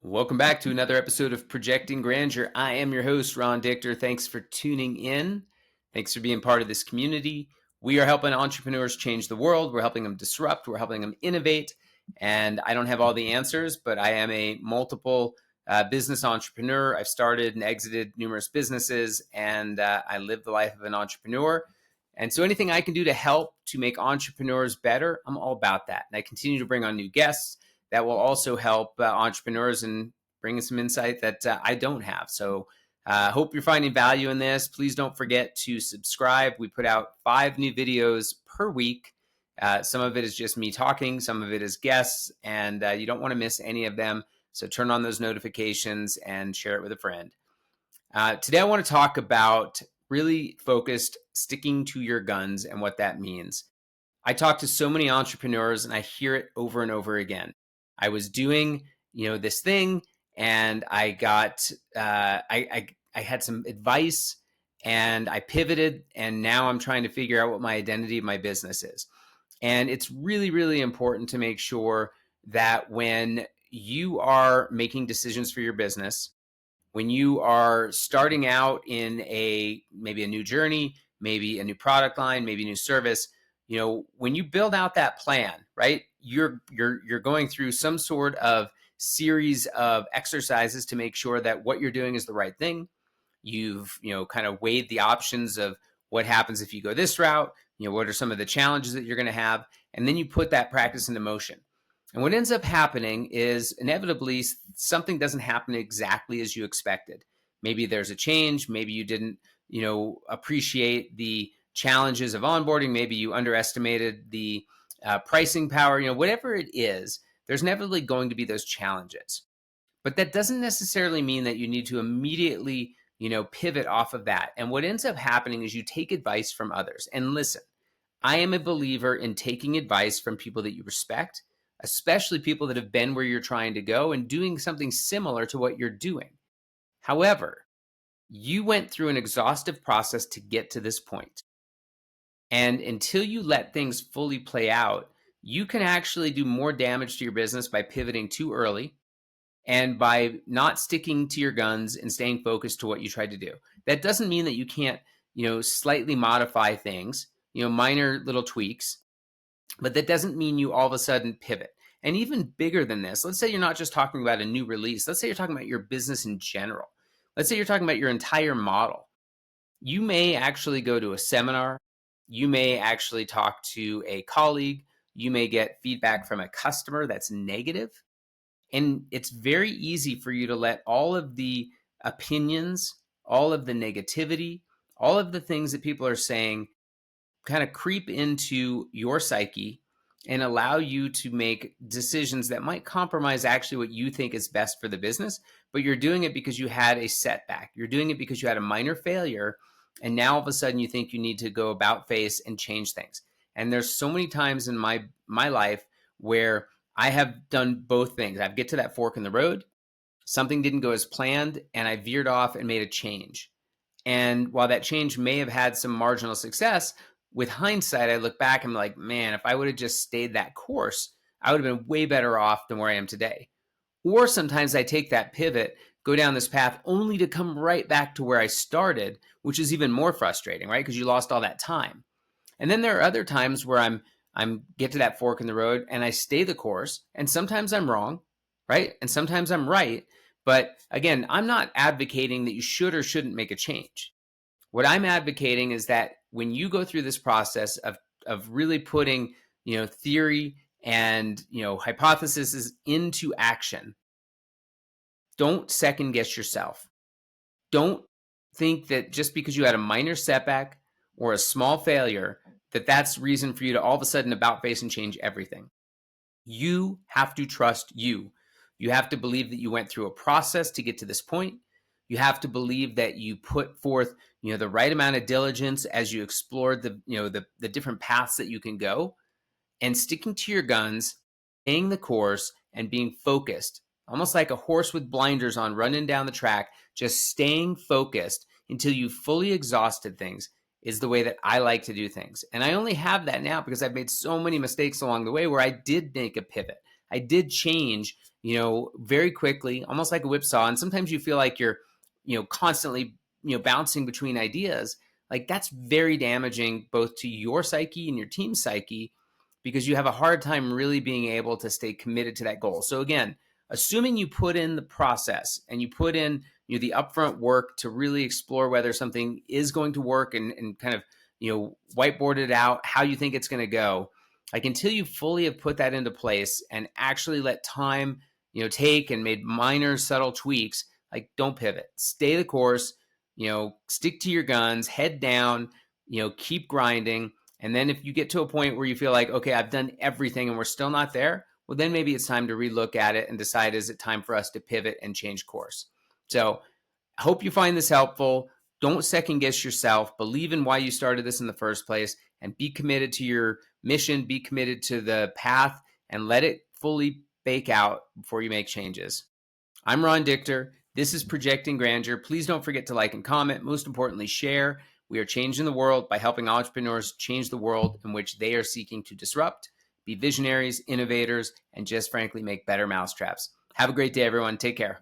Welcome back to another episode of Projecting Grandeur. I am your host, Ron Dichter. Thanks for tuning in. Thanks for being part of this community. We are helping entrepreneurs change the world. We're helping them disrupt. We're helping them innovate. And I don't have all the answers, but I am a multiple business entrepreneur. I've started and exited numerous businesses, and I live the life of an entrepreneur. And so anything I can do to help to make entrepreneurs better, I'm all about that. And I continue to bring on new guests that will also help entrepreneurs and bring some insight that I don't have. So hope you're finding value in this. Please don't forget to subscribe. We put out 5 new videos per week. Some of it is just me talking. Some of it is guests, and you don't want to miss any of them. So turn on those notifications and share it with a friend. Today, I want to talk about really focused sticking to your guns and what that means. I talk to so many entrepreneurs and I hear it over and over again. I was doing, this thing, and I got, I had some advice, and I pivoted, and now I'm trying to figure out what my identity of my business is. And it's really, really important to make sure that when you are making decisions for your business, when you are starting out in maybe a new journey, maybe a new product line, maybe a new service, when you build out that plan, right, you're going through some sort of series of exercises to make sure that what you're doing is the right thing. You've, kind of weighed the options of what happens if you go this route, what are some of the challenges that you're going to have, and then you put that practice into motion. And what ends up happening is inevitably something doesn't happen exactly as you expected. Maybe there's a change. Maybe you didn't, appreciate the challenges of onboarding. Maybe you underestimated the pricing power. Whatever it is, there's inevitably going to be those challenges. But that doesn't necessarily mean that you need to immediately, pivot off of that. And what ends up happening is you take advice from others. And listen, I am a believer in taking advice from people that you respect, especially people that have been where you're trying to go and doing something similar to what you're doing. However, you went through an exhaustive process to get to this point. And until you let things fully play out, you can actually do more damage to your business by pivoting too early and by not sticking to your guns and staying focused to what you tried to do. That doesn't mean that you can't, slightly modify things, minor little tweaks, but that doesn't mean you all of a sudden pivot. And even bigger than this, let's say you're not just talking about a new release. Let's say you're talking about your business in general. Let's say you're talking about your entire model. You may actually go to a seminar. You may actually talk to a colleague. You may get feedback from a customer that's negative. And it's very easy for you to let all of the opinions, all of the negativity, all of the things that people are saying kind of creep into your psyche and allow you to make decisions that might compromise actually what you think is best for the business, but you're doing it because you had a setback. You're doing it because you had a minor failure, and now all of a sudden you think you need to go about face and change things. And there's so many times in my life where I have done both things. I get to that fork in the road, something didn't go as planned, and I veered off and made a change. And while that change may have had some marginal success, with hindsight, I look back and I'm like, man, if I would have just stayed that course, I would have been way better off than where I am today. Or sometimes I take that pivot, go down this path only to come right back to where I started, which is even more frustrating, right? Because you lost all that time. And then there are other times where I'm get to that fork in the road and I stay the course, and sometimes I'm wrong, right? And sometimes I'm right. But again, I'm not advocating that you should or shouldn't make a change. What I'm advocating is that when you go through this process of really putting, theory and, hypotheses into action, don't second guess yourself. Don't think that just because you had a minor setback or a small failure, that's reason for you to all of a sudden about face and change everything. You have to trust you. You have to believe that you went through a process to get to this point. You have to believe that you put forth, the right amount of diligence as you explored the different paths that you can go, and sticking to your guns, staying the course, and being focused, almost like a horse with blinders on running down the track, just staying focused until you fully exhausted things is the way that I like to do things. And I only have that now because I've made so many mistakes along the way where I did make a pivot. I did change, very quickly, almost like a whipsaw. And sometimes you feel like you're, constantly, bouncing between ideas. Like that's very damaging both to your psyche and your team's psyche, because you have a hard time really being able to stay committed to that goal. So again, assuming you put in the process and you put in, the upfront work to really explore whether something is going to work, and kind of, whiteboard it out how you think it's going to go. Like until you fully have put that into place and actually let time, take and made minor subtle tweaks, like don't pivot, stay the course, stick to your guns, head down, keep grinding. And then if you get to a point where you feel like, okay, I've done everything and we're still not there, well, then maybe it's time to relook at it and decide, is it time for us to pivot and change course? So I hope you find this helpful. Don't second guess yourself. Believe in why you started this in the first place, and be committed to your mission, be committed to the path, and let it fully bake out before you make changes. I'm Ron Dichter. This is Projecting Grandeur. Please don't forget to like and comment. Most importantly, share. We are changing the world by helping entrepreneurs change the world in which they are seeking to disrupt, be visionaries, innovators, and just frankly make better mousetraps. Have a great day, everyone. Take care.